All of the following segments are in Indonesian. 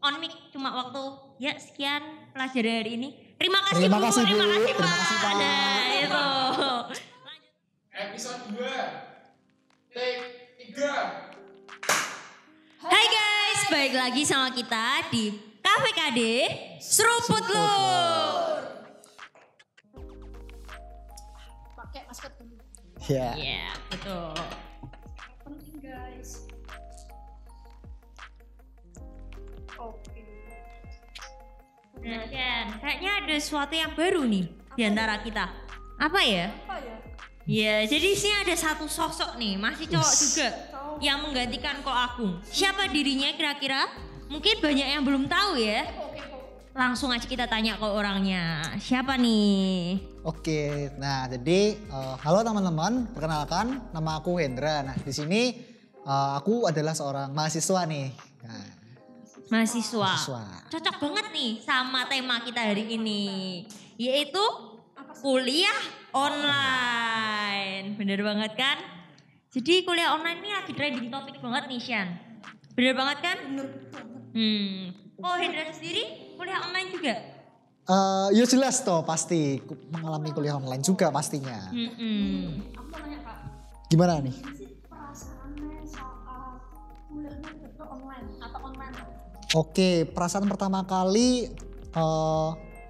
on mic cuma waktu ya sekian pelajaran hari ini. Terima kasih Terima Bu, kasih, Bu. terima kasih Terima Pak. kasih, Pak. Nah, itu. Episode 2 Take 3. Hai guys, balik lagi sama kita di KVKD Seruput Lur. Pakai masker dulu. Ya. Iya, betul. Penting guys. Oke. Nah, Ken, kayaknya ada sesuatu yang baru nih di antara kita. Apa ya? Apa ya? Ya, jadi sini ada satu sosok nih, masih cowok juga yang menggantikan Ko Agung. Siapa dirinya kira-kira? Mungkin banyak yang belum tahu ya. Oke. Langsung aja kita tanya ke orangnya. Siapa nih? Oke, nah jadi halo teman-teman, perkenalkan nama aku Hendra. Nah di sini aku adalah seorang mahasiswa nih. Nah, Mahasiswa. Cocok banget nih sama tema kita hari ini, yaitu kuliah online. Bener banget kan? Jadi kuliah online ini lagi trending topik banget nih Shan. Bener banget kan? Bener banget. Oh Hendra sendiri kuliah online juga? ya jelas toh pasti mengalami kuliah online juga pastinya. Aku mau nanya Kak, Gimana nih? gimana sih perasaannya saat kuliahnya itu online atau online? Oke, perasaan pertama kali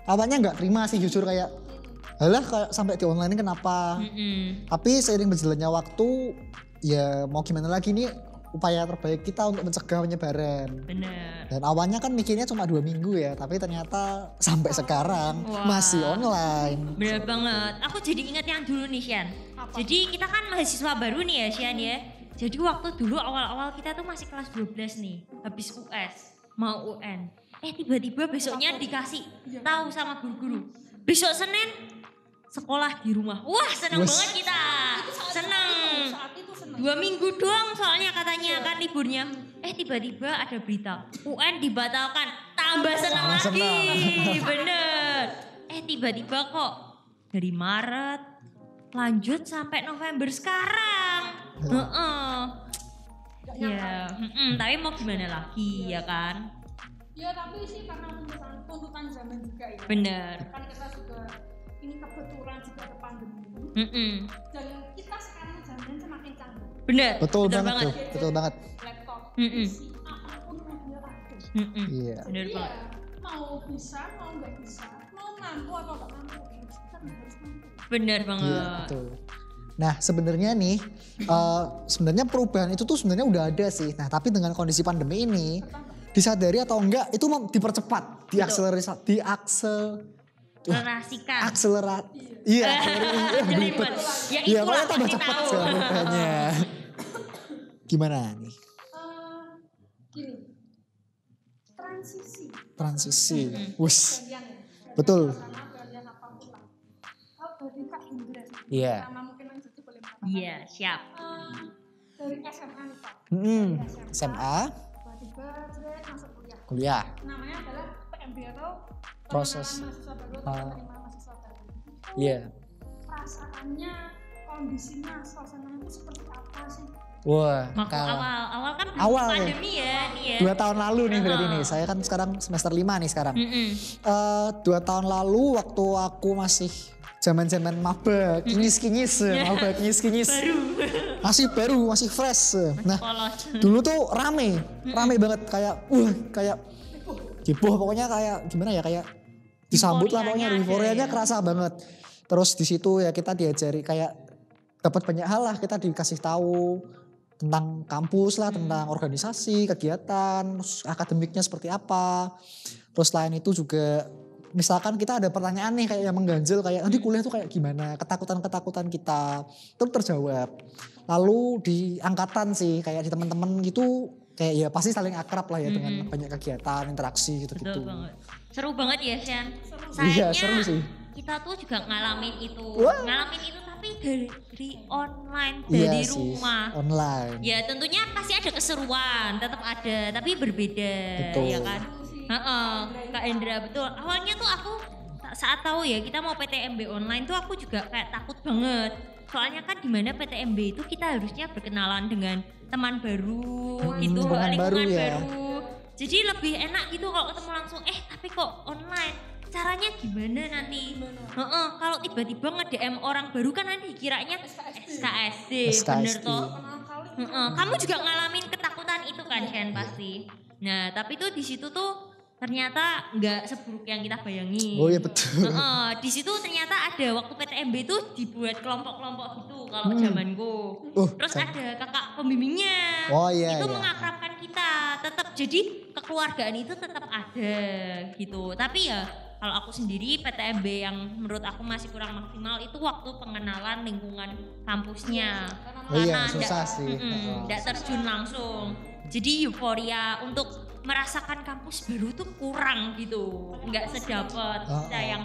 awalnya nggak terima sih jujur kayak halah kayak sampai di online kenapa? Tapi seiring berjalannya waktu ya mau gimana lagi nih upaya terbaik kita untuk mencegah penyebaran. Bener. Dan awalnya kan mikirnya cuma 2 minggu ya, tapi ternyata sampai sekarang Wah. masih online. Bener banget. Aku jadi ingat yang dulu nih Shan. Jadi kita kan mahasiswa baru nih ya Shan ya. Jadi waktu dulu awal-awal kita tuh masih kelas 12 nih. Habis US, mau UN. Tiba-tiba besoknya dikasih tahu sama guru-guru. Besok Senin sekolah di rumah. Wah seneng Wes. banget kita. Seneng. Saat itu seneng. 2 minggu doang soalnya katanya kan liburnya. Tiba-tiba ada berita UN dibatalkan. Tambah seneng Tambah lagi. Bener. Tiba-tiba kok dari Maret lanjut sampai November sekarang. Heeh. Ya, tapi mau gimana lagi ya kan? Ya tapi sih karena tuntutan zaman juga ya. Bener. Kan kita juga ini kebetulan juga ada pandemi. Dan kita sekarang zaman semakin canggih. Bener. Betul banget tuh, betul banget. Laptop, Mm-mm. PC, apapun media ada. Iya. Bener Iya, banget. mau bisa, mau nggak bisa, mau mampu atau nggak mampu, kita harus mampu. Bener Iya, banget. betul. Nah sebenarnya nih, sebenarnya perubahan itu tuh sebenarnya udah ada sih. Nah tapi dengan kondisi pandemi ini, disadari atau enggak itu mau dipercepat, Relasikan. Iya, Jelibet. Ya iya, itulah pokoknya tambah pasti cepat tahu. sekarang perubahannya. Gimana nih? Gini, transisi, Wus, gantian ya. betul. Karena gantian apapun lah. Oh, dari Kak Indra sih. Iya. Nama mungkin yang jadi boleh mengatakan. Iya, siap. Dari SMA nih Pak. SMA, Tiba-tiba saya masuk kuliah. kuliah. Namanya adalah PMB atau Proses. pengenalan mahasiswa baru atau penerima mahasiswa baru. Iya. Perasaannya, kondisinya, suasananya itu seperti apa sih? Wah, Waktu kalau awal kan belum Awal ya. pandemi ya nih ya. 2 tahun lalu nih berarti nih. Saya kan sekarang semester 5 nih sekarang. 2 tahun lalu waktu aku masih zaman-zaman maba, kinyis-kinyis, maba kinyis-kinyis. Masih baru, masih fresh. Nah, Polos. dulu tuh rame banget kayak kayak heboh pokoknya kayak gimana ya kayak disambut lah pokoknya euforianya kerasa banget. Terus di situ ya kita diajari kayak dapat banyak hal lah, kita dikasih tahu tentang kampus lah, tentang organisasi, kegiatan, terus akademiknya seperti apa. Terus selain itu juga misalkan kita ada pertanyaan nih kayak yang mengganjal kayak nanti kuliah tuh kayak gimana, ketakutan-ketakutan kita itu terjawab. Lalu di angkatan sih kayak di teman-teman gitu kayak ya pasti saling akrab lah ya dengan banyak kegiatan, interaksi gitu-gitu. Betul banget. Seru banget ya Shan. Iya, Sayangnya seru sih. kita tuh juga ngalamin itu. Wah. Ngalamin itu tapi dari online, Iya dari sih, rumah. online. Ya tentunya pasti ada keseruan, tetap ada, tapi berbeda, Betul. ya kan? Kak Indra betul. Awalnya tuh aku saat tahu ya kita mau PTMB online tuh aku juga kayak takut banget. Soalnya kan di mana PTMB itu kita harusnya berkenalan dengan teman baru gitu, lingkungan lingkungan baru ya. baru. Jadi lebih enak gitu kalau ketemu langsung. Tapi kok online? Caranya gimana nanti? Kalau tiba-tiba nge-DM orang baru kan nanti dikiranya SKSD. Bener toh? Kamu juga ngalamin ketakutan itu kan Shen pasti. Nah tapi tuh di situ tuh ternyata nggak seburuk yang kita bayangin. Oh iya betul. Di situ ternyata ada waktu PTMB itu dibuat kelompok-kelompok gitu kalau zamanku. Terus ada kakak pembimbingnya. Oh iya. Itu iya. mengakrabkan kita. Tetap jadi kekeluargaan itu tetap ada gitu. Tapi ya kalau aku sendiri PTMB yang menurut aku masih kurang maksimal itu waktu pengenalan lingkungan kampusnya. Oh iya, Karena susah sih. nggak terjun langsung. Jadi euforia untuk merasakan kampus baru tuh kurang gitu, nggak sedapat kita yang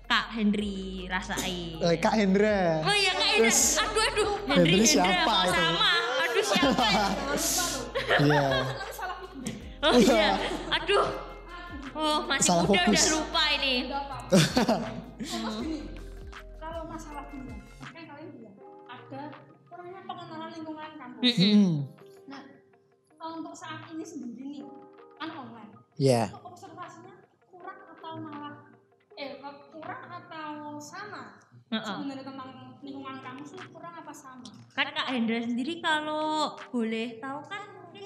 Kak Henry rasain. Kak Hendra. Oh iya Kak Hendra. Aduh Hendry Hendra siapa kok itu? sama. Aduh siapa? Iya. Oh iya. Aduh. Oh masih Salah muda fokus. udah lupa ini. Kalau masalah bilang, kan kalian bilang ada kurangnya pengenalan lingkungan kampus. Nah, untuk saat ini sendiri nih, kan online. Iya. Untuk observasinya kurang atau malah kurang atau sama? Sebenarnya tentang lingkungan kampus itu kurang apa sama? Kan Kak Hendra sendiri kalau boleh tahu kan mungkin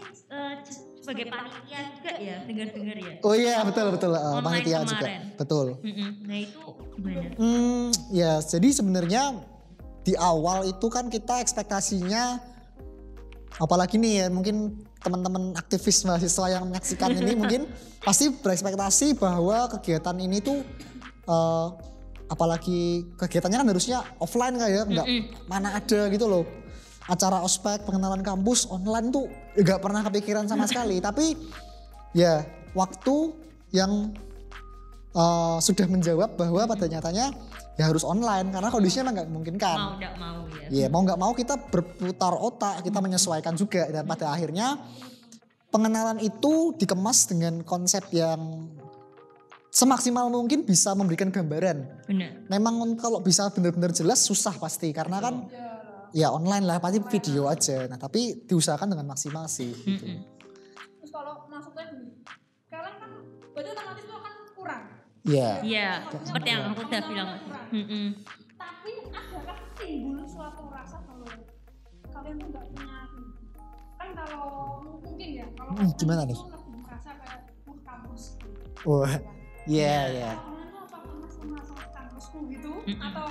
sebagai panitia juga ya, dengar-dengar ya. Oh iya betul Online panitia juga. kemarin. Betul. Nah itu gimana? Ya jadi sebenarnya di awal itu kan kita ekspektasinya apalagi nih ya mungkin teman-teman aktivis mahasiswa yang menyaksikan ini mungkin pasti berekspektasi bahwa kegiatan ini tuh apalagi kegiatannya kan harusnya offline kayak nggak mana ada gitu loh. Acara ospek pengenalan kampus online tuh nggak pernah kepikiran sama sekali. Tapi ya waktu yang sudah menjawab bahwa pada nyatanya ya harus online karena kondisinya memang nggak memungkinkan. Mau nggak mau ya. Iya mau nggak mau kita berputar otak, kita menyesuaikan juga dan pada akhirnya pengenalan itu dikemas dengan konsep yang semaksimal mungkin bisa memberikan gambaran. Benar. Memang kalau bisa benar-benar jelas susah pasti karena kan ya online lah pasti video aja. Nah tapi diusahakan dengan maksimal sih. Gitu. Terus kalau maksudnya gini, kalian kan berarti otomatis itu akan kurang. Iya. Iya, seperti yang aku udah bilang. Tapi adakah timbul suatu rasa kalau kalian tuh nggak punya kan kalau mungkin ya kalau gimana nih? itu lebih merasa kayak kampus. Wah, iya. Kalau kalian tuh apakah masih merasa kampusku gitu atau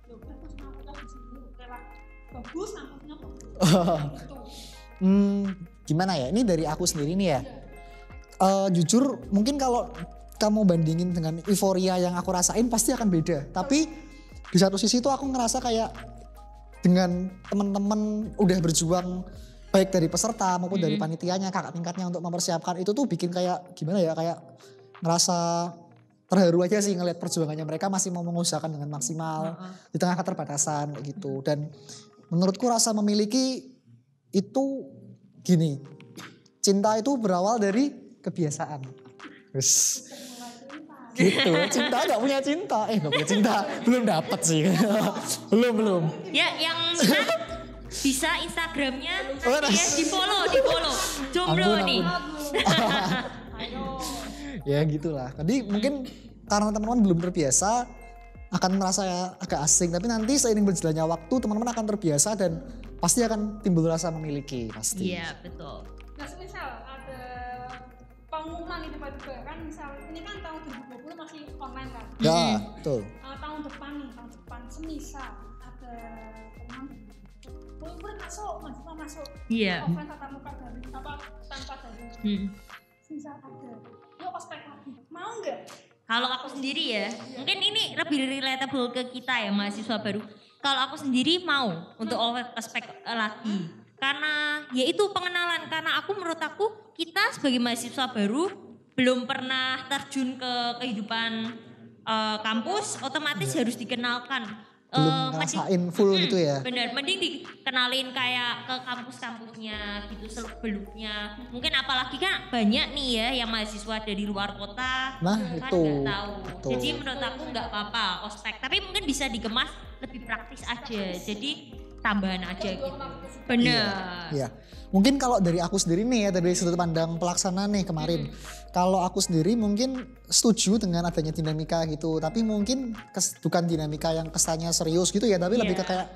ya udah terus aku di sini oke lah bagus kampusnya bagus. Gitu. Gimana ya? Ini dari aku sendiri nih ya. Jujur mungkin kalau kamu bandingin dengan euforia yang aku rasain pasti akan beda. Tapi di satu sisi tuh aku ngerasa kayak dengan teman-teman udah berjuang baik dari peserta maupun dari panitianya, kakak tingkatnya untuk mempersiapkan itu tuh bikin kayak gimana ya kayak ngerasa terharu aja sih ngelihat perjuangannya mereka masih mau mengusahakan dengan maksimal di tengah keterbatasan kayak gitu. Dan menurutku rasa memiliki itu gini, cinta itu berawal dari kebiasaan. Terus gitu, cinta gak punya cinta. Gak punya cinta, belum dapet sih. belum. Ya yang menang bisa Instagramnya nanti ya di follow. Jomblo nih. Ya gitulah. Jadi mungkin karena teman-teman belum terbiasa akan merasa agak asing. Tapi nanti seiring berjalannya waktu teman-teman akan terbiasa dan pasti akan timbul rasa memiliki pasti. Iya betul. Nah semisal ada pengumuman di tiba-tiba kan misal ini kan tahun 2020 masih online kan. Ya betul. Tahun depan semisal ada pengumuman mahasiswa masuk Iya. offline tatap muka dari tanpa dari semisal ada yuk ospek lagi mau nggak? Kalau aku sendiri ya, mungkin ini lebih relatable ke kita ya mahasiswa baru. Kalau aku sendiri mau untuk ospek lagi. Karena ya itu pengenalan. Karena menurut aku kita sebagai mahasiswa baru belum pernah terjun ke kehidupan kampus, otomatis harus dikenalkan. Belum ngerasain full gitu ya. Bener, mending dikenalin kayak ke kampus-kampusnya gitu seluk-beluknya. Mungkin apalagi kan banyak nih ya yang mahasiswa dari luar kota. Nah kan itu. nggak tahu. Betul. Jadi menurut aku nggak apa-apa ospek. Tapi mungkin bisa dikemas lebih praktis aja. Jadi tambahan aja gitu. Bener. Iya. Mungkin kalau dari aku sendiri nih ya, dari sudut pandang pelaksana nih kemarin. Kalau aku sendiri mungkin setuju dengan adanya dinamika gitu. Tapi mungkin bukan dinamika yang kesannya serius gitu ya. Tapi lebih ke kayak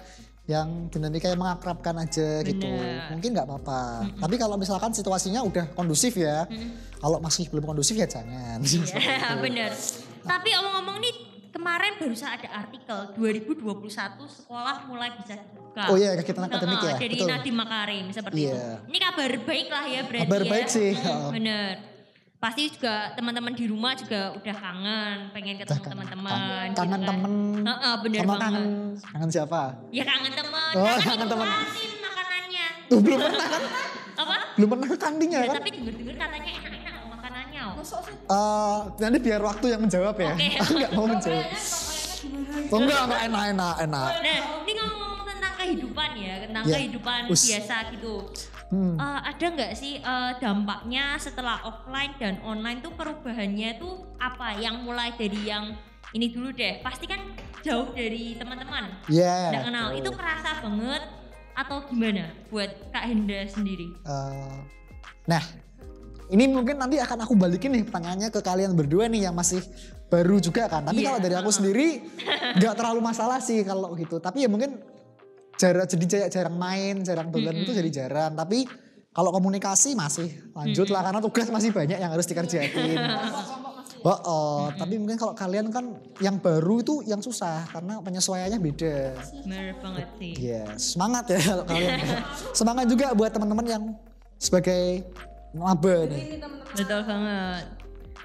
yang dinamika yang mengakrabkan aja gitu. Mungkin gak apa-apa. Tapi kalau misalkan situasinya udah kondusif ya. Kalau masih belum kondusif ya jangan. Iya bener. Tapi omong-omong nih kemarin baru saja ada artikel 2021 sekolah mulai bisa dibuka. Oh iya, kegiatan akademik ya. Dari Betul. Nadiem Makarim seperti itu. Ini kabar baik lah ya berarti. Kabar baik sih. Bener. Pasti juga teman-teman di rumah juga udah kangen, pengen ketemu teman-teman. Kangen gitu kan. temen. Bener Sama banget. kangen siapa? Ya kangen teman. Oh, Kan kangen teman. dinikmatin makanannya. Tuh belum pernah kan? Apa? Belum pernah ke kantinnya Ya, kan? tapi denger-denger katanya enak-enak loh makanannya. Nanti biar waktu yang menjawab ya. Oke. Aku nggak mau menjawab. Oh enggak enak. Nah, ini ngomong tentang kehidupan ya, tentang kehidupan biasa gitu. Ada nggak sih dampaknya setelah offline dan online tuh perubahannya tuh apa? Yang mulai dari yang ini dulu deh, pasti kan jauh dari teman-teman. Iya. Nggak kenal, itu kerasa banget atau gimana buat Kak Hendra sendiri? Nah, ini mungkin nanti akan aku balikin nih pertanyaannya ke kalian berdua nih yang masih baru juga kan. Tapi kalau dari aku sendiri nggak terlalu masalah sih kalau gitu. Tapi ya mungkin jarang main, jarang dolan itu jadi jarang. Tapi kalau komunikasi masih lanjut lah karena tugas masih banyak yang harus dikerjain. Tapi mungkin kalau kalian kan yang baru itu yang susah karena penyesuaiannya beda. Bener banget sih. Yes, semangat ya kalau kalian. Semangat juga buat teman-teman yang sebagai maba nih. Betul banget.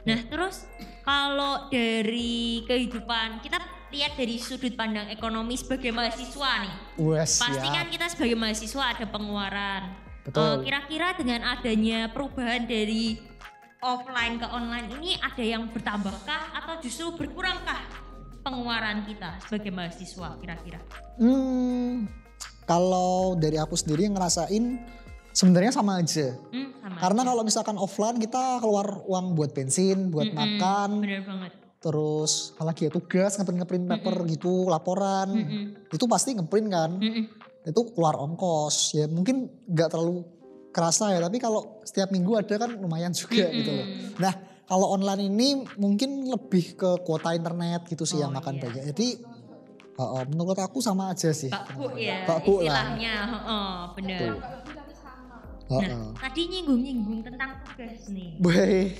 Nah terus kalau dari kehidupan kita lihat dari sudut pandang ekonomi sebagai mahasiswa nih. Pasti kan kita sebagai mahasiswa ada pengeluaran. Betul. Kira-kira dengan adanya perubahan dari offline ke online ini ada yang bertambahkah atau justru berkurangkah pengeluaran kita sebagai mahasiswa kira-kira? Kalau dari aku sendiri yang ngerasain sebenarnya sama aja. Karena kalau misalkan offline kita keluar uang buat bensin, buat makan. Bener banget. Terus apalagi ya tugas ngeprint paper gitu, laporan. Itu pasti ngeprint kan. Itu keluar ongkos. Ya mungkin gak terlalu kerasa ya, tapi kalau setiap minggu ada kan lumayan juga gitu loh. Nah kalau online ini mungkin lebih ke kuota internet gitu sih yang makan banyak. Jadi menurut aku sama aja sih. Bakbu ya istilahnya. Bener. Nah, tadi nyinggung tentang tugas nih.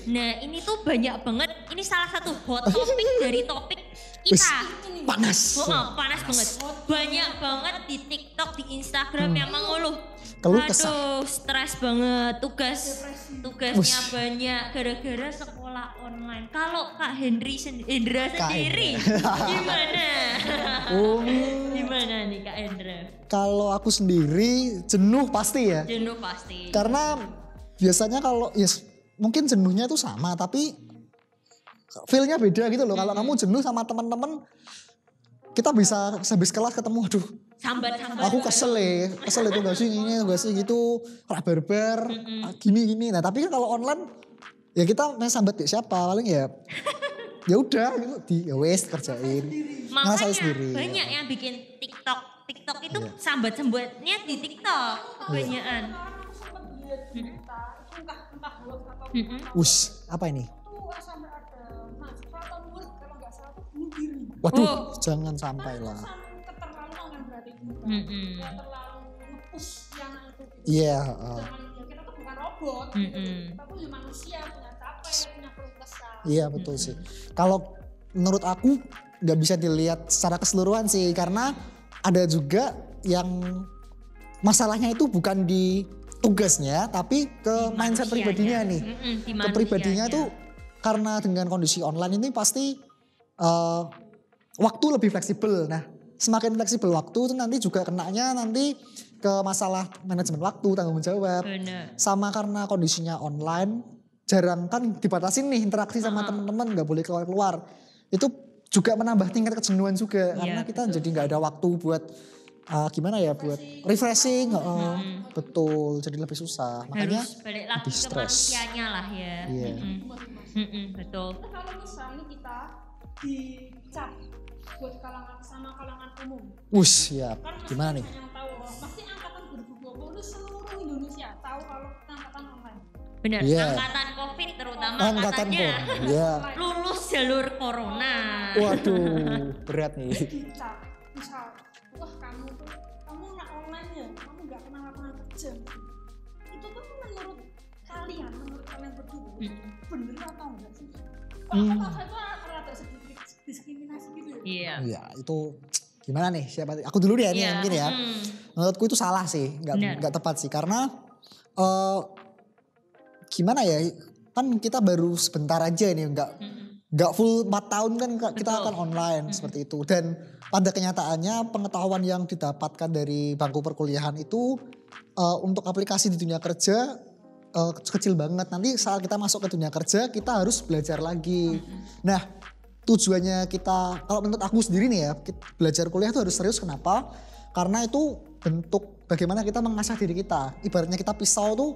Nah, ini tuh banyak banget. Ini salah satu hot topic dari topik kita. Panas. Panas banget. Banyak banget di TikTok, di Instagram yang mengeluh. Kesah. Stres banget. Tugasnya banyak gara-gara sekolah online. Kalau Kak Hendra sendiri gimana? Gimana nih Kak Hendra? Kalau aku sendiri jenuh pasti ya. Jenuh pasti. Karena biasanya kalau mungkin jenuhnya itu sama tapi feel-nya beda gitu loh. Kalau kamu jenuh sama teman-teman kita bisa habis kelas ketemu aduh. Sambat. Aku kesel itu gak sih gitu. Barbar gini. Nah tapi kan kalau online ya kita main sambat siapa paling ya udah gitu kerjain. Makanya sendiri. Banyak yang bikin TikTok itu sambat-sambatnya di TikTok kebanyakan. Apa ini? Sampai ada mahasiswa atau murid kalau nggak salah tuh bunuh diri. Waduh, jangan sampai lah. Saking keterlaluan berarti kita. Terlalu nge-push yang itu. Iya. Kita tuh bukan robot. Kita tuh manusia, punya capek, punya keluh kesah. Iya betul sih. Kalau menurut aku nggak bisa dilihat secara keseluruhan sih karena ada juga yang masalahnya itu bukan di tugasnya tapi ke mindset pribadinya nih. Ke pribadinya itu karena dengan kondisi online ini pasti waktu lebih fleksibel. Nah semakin fleksibel waktu itu nanti juga kenanya nanti ke masalah manajemen waktu, tanggung jawab. Sama karena kondisinya online jarang kan dibatasin nih interaksi sama teman-teman, nggak boleh keluar-keluar. Itu juga menambah tingkat kejenuhan juga karena kita jadi nggak ada waktu buat buat refreshing. Betul, jadi lebih susah. Makanya harus balik lagi ke manusianya lah ya. Iya. Betul. Kalau misalnya kita dicap buat kalangan umum. Wush, ya. Kan masih Gimana nih? banyak yang tahu, pasti angkatan 2020 itu seluruh Indonesia tahu kalau kita angkatan online. Benar, Iya. angkatan COVID terutama Angkatan angkatannya kok. Ya. lulus jalur corona. Waduh, berat nih. Kita misal, wah kamu nak online ya, kamu nggak pernah lapangan kerja. Itu tuh menurut kalian berdua, bener atau enggak sih? Kalau saya tuh rada sedikit diskriminasi gitu ya. Iya. Ya, itu gimana nih? Siapa? Aku dulu deh nih Iya. mungkin ya. Menurutku itu salah sih, Benar. nggak tepat sih karena gimana ya? Kan kita baru sebentar aja nih, nggak full 4 tahun kan kita Betul. akan online seperti itu. Dan pada kenyataannya pengetahuan yang didapatkan dari bangku perkuliahan itu untuk aplikasi di dunia kerja kecil banget. Nanti saat kita masuk ke dunia kerja kita harus belajar lagi. Nah, tujuannya kita, kalau menurut aku sendiri nih ya, belajar kuliah itu harus serius. Kenapa? Karena itu bentuk bagaimana kita mengasah diri kita. Ibaratnya kita pisau tuh,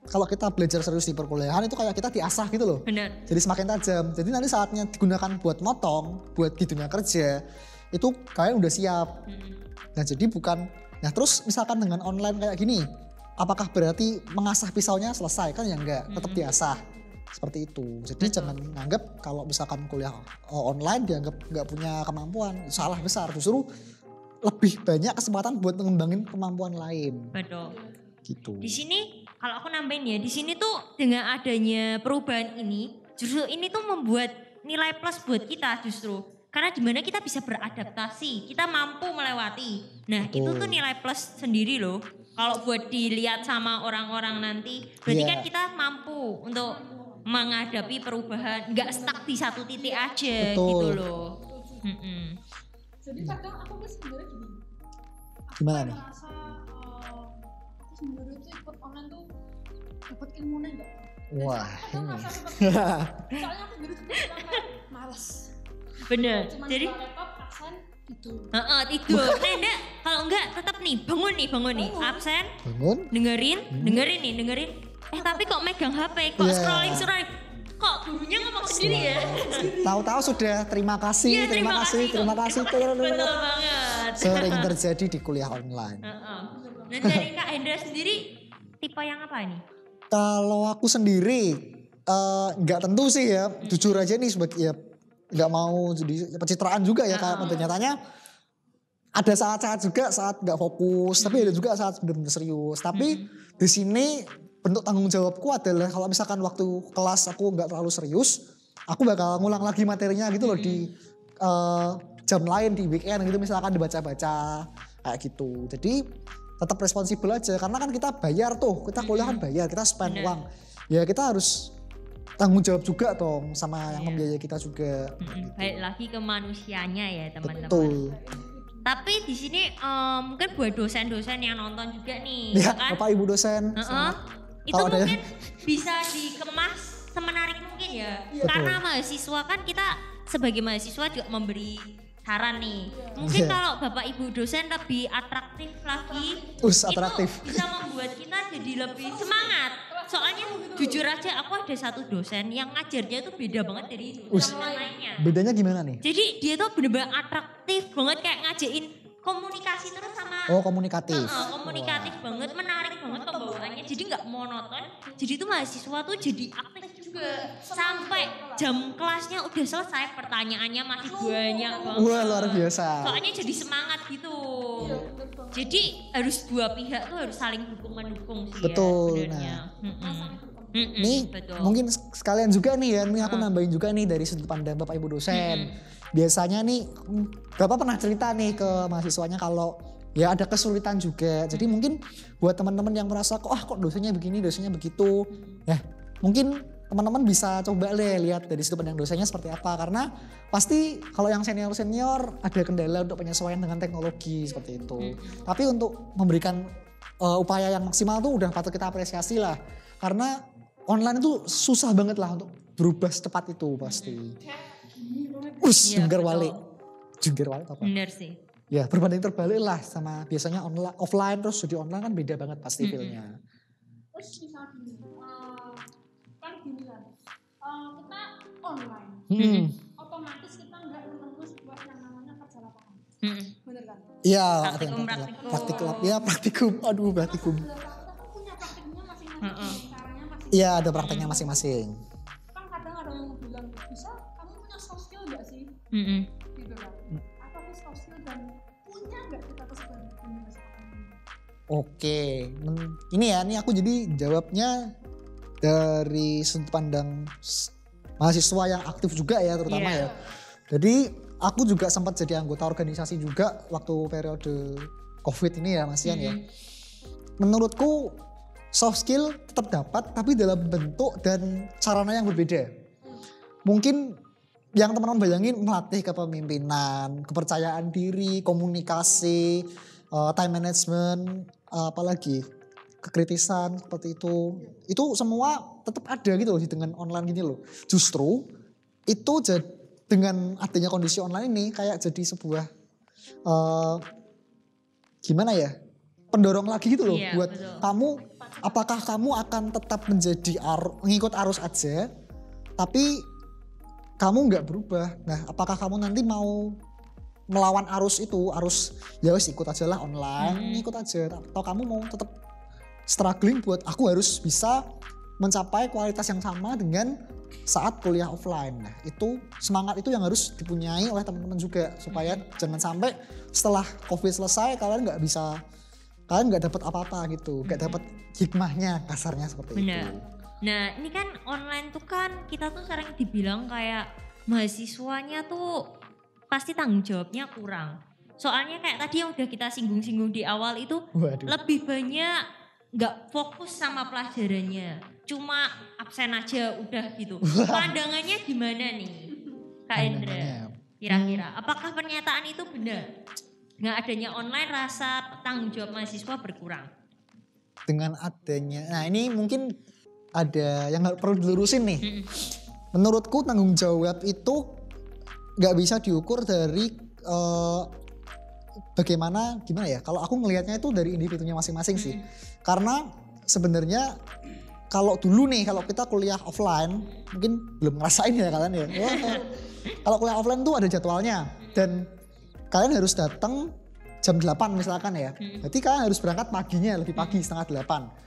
kalau kita belajar serius di perkuliahan itu kayak kita diasah gitu loh. Benar. Jadi semakin tajam. Jadi nanti saatnya digunakan buat motong, buat di dunia kerja, itu kalian udah siap. Nah jadi bukan, nah terus misalkan dengan online kayak gini, apakah berarti mengasah pisaunya selesai? Kan ya enggak, tetap diasah. Seperti itu. Jadi jangan nganggap kalau misalkan kuliah online dianggap nggak punya kemampuan. Salah besar. Justru lebih banyak kesempatan buat mengembangin kemampuan lain. Betul. Gitu. Di sini kalau aku nambahin ya, di sini tuh dengan adanya perubahan ini, justru ini tuh membuat nilai plus buat kita justru. Karena dimana kita bisa beradaptasi, kita mampu melewati. Nah Betul. itu tuh nilai plus sendiri loh. Kalau buat dilihat sama orang-orang nanti, berarti Iya. kan kita mampu untuk menghadapi perubahan, nggak stuck di satu titik aja. Betul. Gitu loh. Jadi kadang aku tuh sebenarnya gini. Gimana Aku nih? merasa aku sebenarnya tuh ikut online tuh dapat ilmunya enggak? Wah, Aku ini. merasa seperti itu. Soalnya aku dulu tuh bilang kayak males. Bener. Cuman Jadi buka laptop, absen, tidur. tidur. Nah, enggak, kalau enggak tetap nih bangun nih, absen, Bangun. dengerin nih. Tapi kok megang HP, kok Iya. scrolling. Kok gurunya ngomong sendiri ya? Tahu-tahu sudah terima kasih, Iya, terima kasih. Betul banget. Sering terjadi di kuliah online. Dan dari Kak Hendra sendiri tipe yang apa nih? Kalau aku sendiri nggak tentu sih ya, jujur aja nih sebagai ya nggak mau jadi pencitraan juga ya kayak pada nyatanya ada saat-saat juga saat nggak fokus, tapi ada juga saat benar-benar serius. Tapi di sini bentuk tanggung jawabku adalah kalau misalkan waktu kelas aku nggak terlalu serius, aku bakal ngulang lagi materinya gitu loh di jam lain di weekend gitu misalkan dibaca-baca kayak gitu. Jadi tetap responsibel aja karena kan kita bayar tuh, kita kuliah kan bayar, kita spend uang. Ya kita harus tanggung jawab juga dong sama yang membiayai kita juga. Baik lagi ke manusianya ya teman-teman. Betul. Tapi di sini mungkin buat dosen-dosen yang nonton juga nih, Ya, kan? Bapak Ibu dosen. Itu Kalau ada- mungkin bisa dikemas semenarik mungkin ya. Karena mahasiswa kan kita sebagai mahasiswa juga memberi saran nih. Mungkin Iya. kalau Bapak Ibu dosen lebih atraktif lagi, Atraktif. itu bisa membuat kita jadi lebih semangat. Soalnya jujur aja aku ada satu dosen yang ngajarnya itu beda banget dari dosen lainnya. Bedanya gimana nih? Jadi dia tuh bener-bener atraktif banget kayak ngajain komunikasi terus sama Oh, komunikatif. komunikatif banget, menarik banget pembawaannya. Jadi nggak monoton. Jadi tuh mahasiswa tuh jadi aktif juga. Sampai jam kelasnya udah selesai, pertanyaannya masih banyak banget. Wah, luar biasa. Soalnya jadi semangat gitu. Jadi harus dua pihak tuh harus saling dukung mendukung sih Betul, ya sebenarnya. Nih betul. mungkin sekalian juga nih ya, ini aku nambahin juga nih dari sudut pandang Bapak Ibu dosen. Biasanya nih Bapak pernah cerita nih ke mahasiswanya kalau ya ada kesulitan juga. Jadi mungkin buat teman-teman yang merasa kok dosennya begini, dosennya begitu. Ya mungkin teman-teman bisa coba lihat dari sudut pandang dosennya seperti apa. Karena pasti kalau yang senior-senior ada kendala untuk penyesuaian dengan teknologi seperti itu. Tapi untuk memberikan upaya yang maksimal tuh udah patut kita apresiasi lah. Karena online itu susah banget lah untuk berubah secepat itu pasti. Iya, Jungkir betul. balik. Jungkir balik apa? Bener sih. Ya berbanding terbalik lah sama biasanya offline terus jadi online kan beda banget pasti feelnya. Terus misal gini, kan gini kan, kita online, otomatis kita nggak menembus buat yang namanya Iya, Praktikum. praktikum. Ya praktikum. Aduh, praktikum. Kita kan punya praktiknya masing-masing, caranya masing-masing. Iya, ada prakteknya masing-masing. Kan kadang ada yang bilang bisa kamu punya soft skill nggak sih? Mm-mm. Gitu kan. Apa sih soft skill dan punya nggak kita tuh sebagai universitas? Oke, ini ya, ini aku jadi jawabnya dari sudut pandang mahasiswa yang aktif juga ya, terutama Iya. ya. Jadi aku juga sempat jadi anggota organisasi juga waktu periode COVID ini ya, Mas Ian ya. Menurutku soft skill tetap dapat, tapi dalam bentuk dan caranya yang berbeda. Mungkin yang teman-teman bayangin melatih kepemimpinan, kepercayaan diri, komunikasi, time management, apalagi kekritisan seperti itu semua tetap ada gitu loh dengan online gini loh. Justru itu dengan adanya kondisi online ini kayak jadi sebuah gimana ya, pendorong lagi gitu loh buat betul. kamu. Apakah kamu akan tetap menjadi mengikut arus aja, tapi kamu nggak berubah. Nah, apakah kamu nanti mau melawan arus itu, arus ya wes ikut aja lah online, ikut aja, atau kamu mau tetap struggling buat aku harus bisa mencapai kualitas yang sama dengan saat kuliah offline. Nah, itu semangat itu yang harus dipunyai oleh teman-teman juga supaya jangan sampai setelah COVID selesai kalian nggak dapat apa-apa gitu, nggak dapat hikmahnya, kasarnya seperti Benar. itu. Nah ini kan online tuh kan kita tuh sering dibilang kayak mahasiswanya tuh pasti tanggung jawabnya kurang. Soalnya kayak tadi yang udah kita singgung-singgung di awal itu Waduh. lebih banyak nggak fokus sama pelajarannya, cuma absen aja udah gitu. Pandangannya gimana nih Kak Hendra? Pandangannya. Kira-kira apakah pernyataan itu benar? Dengan adanya online rasa tanggung jawab mahasiswa berkurang. Dengan adanya, nah ini mungkin ada yang perlu dilurusin nih. Menurutku tanggung jawab itu nggak bisa diukur dari gimana ya. Kalau aku ngelihatnya itu dari individunya masing-masing sih. Karena sebenarnya kalau dulu nih, kalau kita kuliah offline, mungkin belum ngerasain ya kalian ya. Wah, kalau kuliah offline tuh ada jadwalnya dan kalian harus datang jam 8 misalkan ya. Jadi kalian harus berangkat paginya, lebih pagi, setengah 8.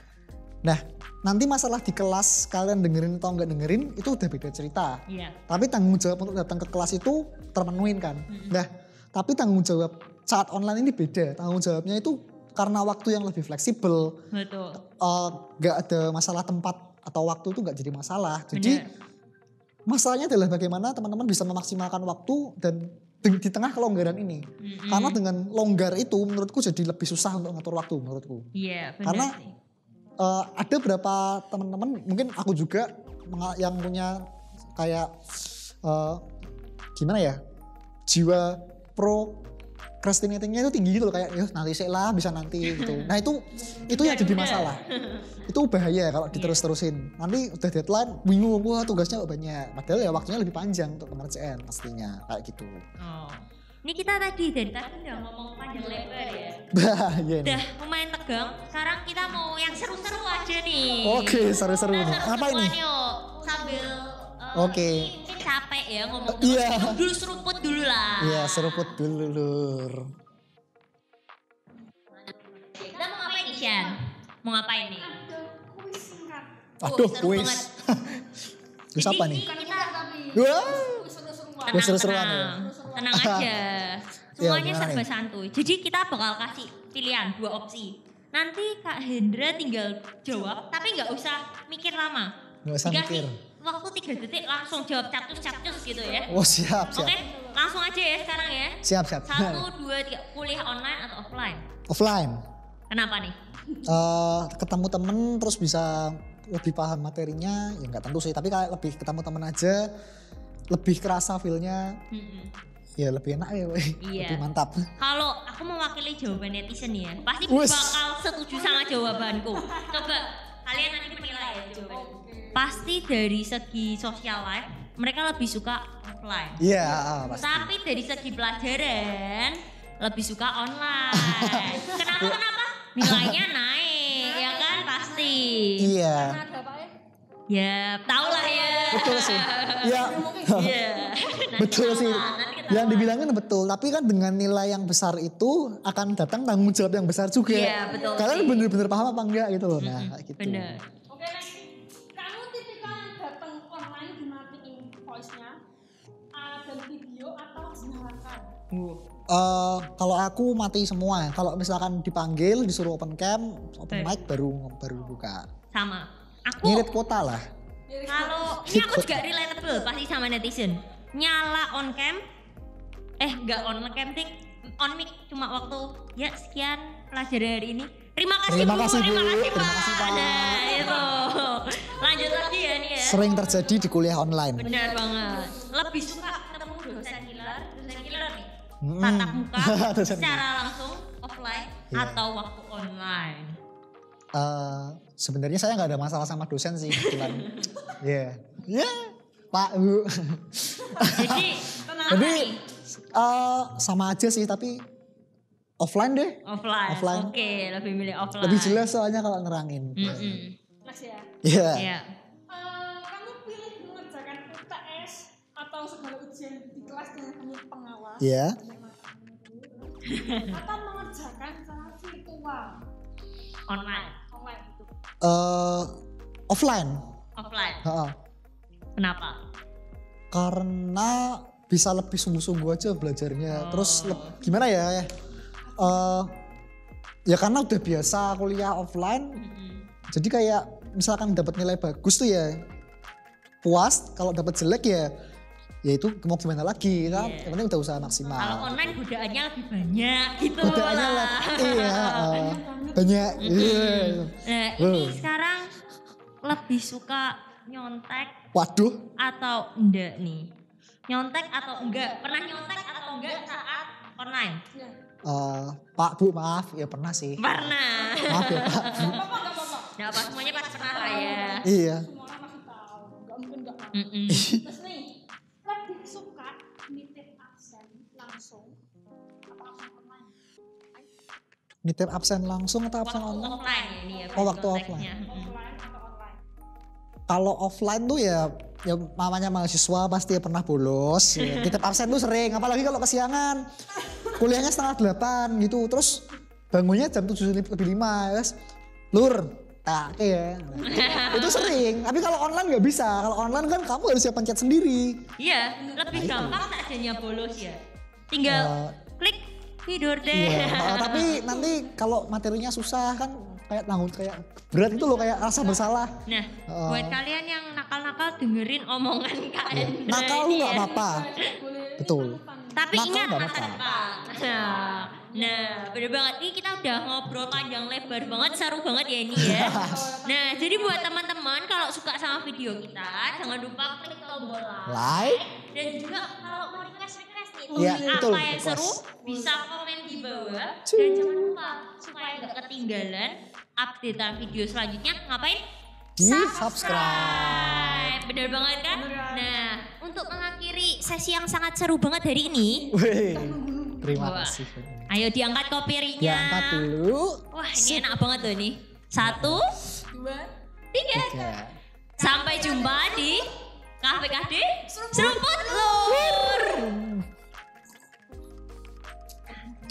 Nah, nanti masalah di kelas kalian dengerin atau enggak dengerin itu udah beda cerita. Iya. Tapi tanggung jawab untuk datang ke kelas itu terpenuhin kan. Nah, tapi tanggung jawab saat online ini beda. Tanggung jawabnya itu karena waktu yang lebih fleksibel. Betul. Gak ada masalah tempat atau waktu itu gak jadi masalah. Jadi masalahnya adalah bagaimana teman-teman bisa memaksimalkan waktu dan di tengah kelonggaran ini. Karena dengan longgar itu menurutku jadi lebih susah untuk ngatur waktu menurutku. Iya, benar Karena sih. ada beberapa teman-teman, mungkin aku juga yang punya kayak gimana ya, jiwa procrastinatingnya itu tinggi gitu loh, kayak ya nanti sih lah, bisa nanti gitu. Nah itu yang jadi masalah. Itu bahaya kalau diterus-terusin. Nanti udah deadline bingung, wah tugasnya banyak. Padahal ya waktunya lebih panjang untuk pengerjaan pastinya kayak gitu. Oh. Ini kita dari tadi udah ngomong panjang lebar ya. Bah, iya nih. Udah lumayan tegang. Sekarang kita mau yang seru-seru aja nih. Oke, seru-seru nih. Apa ini? Seru-seruan yuk. Sambil Oke. ini mungkin capek ya ngomong Iya. minum dulu seruput dulu lah. Iya, seruput dulu lur. Kita mau ngapain nih Shan? Mau ngapain nih? Ada kuis singkat. Aduh, seru kuis. banget. Kuis apa nih? Kita Wah. Seru-seruan. Kuis seru-seruan ya? Tenang aja. Semuanya gimana serba nih? santuy. Jadi kita bakal kasih pilihan 2 opsi. Nanti Kak Hendra tinggal jawab, tapi nggak usah mikir lama. Nggak usah Dikasih mikir. waktu 3 detik langsung jawab capcus gitu ya. Oh siap, Oke, siap. langsung aja ya sekarang ya. Siap, siap. 1, 2, 3, kuliah online atau offline? Offline. Kenapa nih? Ketemu temen terus bisa lebih paham materinya, ya nggak tentu sih, tapi kayak lebih ketemu temen aja, lebih kerasa feel-nya, ya lebih enak ya, Iya. lebih mantap. Kalau aku mewakili jawaban netizen ya, pasti Wes. bakal setuju sama jawabanku. Coba kalian nanti menilai ya jawabanku. Pasti dari segi social life mereka lebih suka offline. Iya, pasti. Tapi dari segi pelajaran lebih suka online. Kenapa? Nilainya naik, ya kan pasti. Iya, Ada apa ya? Ya, tau lah ya. betul sih. Iya, Iya. Nanti Betul tahu sih. lah, nanti kita Yang dibilangin betul, tapi kan dengan nilai yang besar itu akan datang tanggung jawab yang besar juga. Iya, betul Kalian sih. bener-bener paham apa enggak gitu loh. Nah, gitu. Bener. Oke, next. Kamu tipikal yang datang online dimatiin voice-nya dan video atau dinyalakan? Kalau aku mati semua. Kalau misalkan dipanggil, disuruh open cam, open mic baru buka. Sama. Aku Ngirit kuota lah. kalau ini aku juga relatable pasti sama netizen. Nyala on cam, enggak on cam ting, on mic cuma waktu ya sekian pelajaran hari ini. Terima kasih Terima Bu, kasih, Bu. terima kasih Terima Pak. kasih, Pak. Nah itu. Lanjut lagi ya nih ya. Sering terjadi di kuliah online. Benar banget. Lebih suka ketemu dosen killer nih. Mm-mm. Tatap muka Dosen secara langsung offline Iya. atau waktu online. Sebenarnya saya nggak ada masalah sama dosen sih kebetulan. Iya. Pak, Bu. Jadi kenapa Jadi nih? sama aja sih, tapi offline deh. Offline. offline. Oke, lebih milih offline. Lebih jelas soalnya kalau nerangin. Next ya. Iya. Iya. Kamu pilih mengerjakan UTS atau segala ujian di kelas dengan kamu pengawas? Iya. Atau mengerjakan secara virtual? Online. Online itu. Offline. Offline. Heeh. Kenapa? Karena bisa lebih sungguh-sungguh aja belajarnya. Terus gimana ya? Ya karena udah biasa kuliah offline. Jadi kayak misalkan dapat nilai bagus tuh ya puas. Kalau dapat jelek ya itu mau gimana lagi kan? Yang penting udah usaha maksimal. Kalau online godaannya lebih banyak gitu Godaannya lah. banyak. Iya. Nah ini sekarang lebih suka nyontek Waduh. atau enggak nih? Nyontek atau enggak? Pernah nyontek atau enggak saat online? Pak, Bu, maaf. Ya pernah sih. Pernah. Maaf ya Pak. Nggak apa semuanya pasti pernah lah ya. Iya. Semua orang pasti tahu. Gak mungkin gak tahu. Mm-mm. Terus nih, lebih suka nitip absen langsung atau absen online? Nitip absen langsung atau absen Waktu online? offline ya ini ya. Oh, waktu konteksnya. Offline atau online? Kalau offline tuh ya namanya mahasiswa pasti ya pernah bolos. Ya. Titip absen tuh sering, apalagi kalau kesiangan. Kuliahnya 7:30 gitu, terus bangunnya jam 7:05 ya. Lur, tak ya. Itu sering, tapi kalau online nggak bisa. Kalau online kan kamu harus siap pencet sendiri. Iya, lebih gampang tak adanya bolos ya. Tinggal klik tidur deh. Iya, tapi nanti kalau materinya susah kan kayak tanggung kayak berat itu loh, kayak rasa bersalah. Nah, buat kalian yang nakal-nakal dengerin omongan kalian. Nakal lu nggak apa-apa. Betul. Tapi Nakal ingat nggak masa apa-apa. depan. Nah, bener banget. Ini kita udah ngobrol panjang lebar banget, seru banget ya ini ya. Nah, jadi buat teman-teman kalau suka sama video kita, jangan lupa klik tombol like. Dan juga kalau mau request nih, Iya, topik betul, apa yang request. seru, bisa komen di bawah. Dan jangan lupa supaya nggak ketinggalan updatean video selanjutnya, ngapain? Di-subscribe. Bener banget kan? Nah, untuk mengakhiri sesi yang sangat seru banget hari ini, Wih, terima Wah. kasih. ayo diangkat kopirinya. Diangkat dulu. Wah, ini enak banget tuh nih. 1, 2, 3. Ya. Sampai jumpa di KPKD Seruput Lur.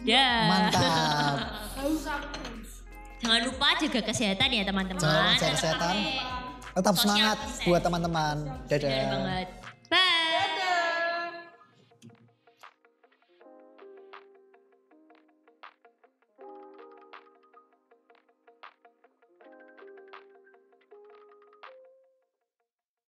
Ya. Mantap. Jangan lupa jaga kesehatan ya teman-teman. Jangan lupa jaga Tetap kesehatan. pakai Tetap social semangat distance. buat teman-teman. Bener Dadah. banget.